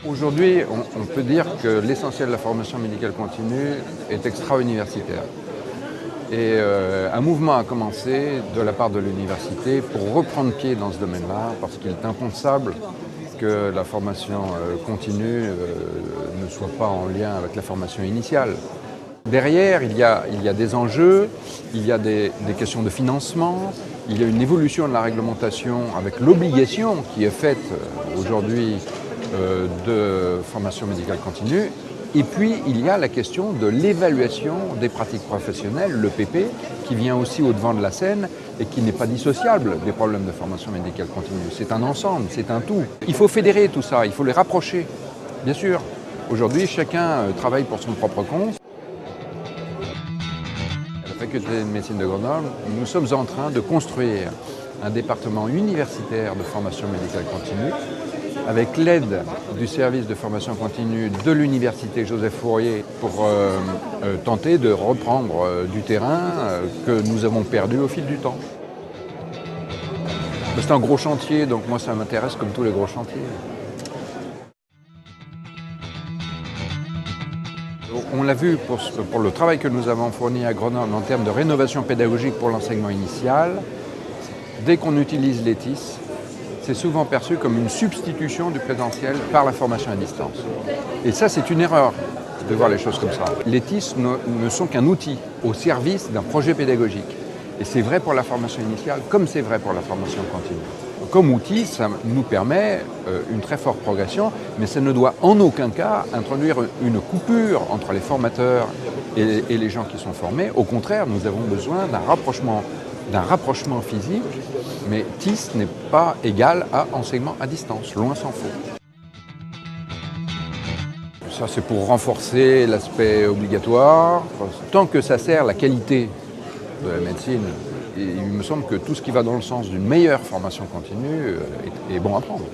Aujourd'hui, on peut dire que l'essentiel de la formation médicale continue est extra-universitaire. Et un mouvement a commencé de la part de l'université pour reprendre pied dans ce domaine-là, parce qu'il est impensable que la formation continue ne soit pas en lien avec la formation initiale. Derrière, il y a des enjeux, il y a des questions de financement, il y a une évolution de la réglementation avec l'obligation qui est faite aujourd'hui de formation médicale continue. Et puis, il y a la question de l'évaluation des pratiques professionnelles, l'EPP, qui vient aussi au-devant de la scène et qui n'est pas dissociable des problèmes de formation médicale continue. C'est un ensemble, c'est un tout. Il faut fédérer tout ça, il faut les rapprocher, bien sûr. Aujourd'hui, chacun travaille pour son propre compte. À la faculté de médecine de Grenoble, nous sommes en train de construire un département universitaire de formation médicale continue avec l'aide du service de formation continue de l'université Joseph Fourier pour tenter de reprendre du terrain que nous avons perdu au fil du temps. C'est un gros chantier, donc moi ça m'intéresse comme tous les gros chantiers. On l'a vu pour le travail que nous avons fourni à Grenoble en termes de rénovation pédagogique pour l'enseignement initial. Dès qu'on utilise les TIS, c'est souvent perçu comme une substitution du présentiel par la formation à distance. Et ça, c'est une erreur de voir les choses comme ça. Les TIS ne sont qu'un outil au service d'un projet pédagogique. Et c'est vrai pour la formation initiale comme c'est vrai pour la formation continue. Comme outil, ça nous permet une très forte progression, mais ça ne doit en aucun cas introduire une coupure entre les formateurs et les gens qui sont formés. Au contraire, nous avons besoin d'un rapprochement physique, mais TIS n'est pas égal à enseignement à distance, loin s'en faut. Ça, c'est pour renforcer l'aspect obligatoire. Tant que ça sert la qualité de la médecine, il me semble que tout ce qui va dans le sens d'une meilleure formation continue est bon à prendre.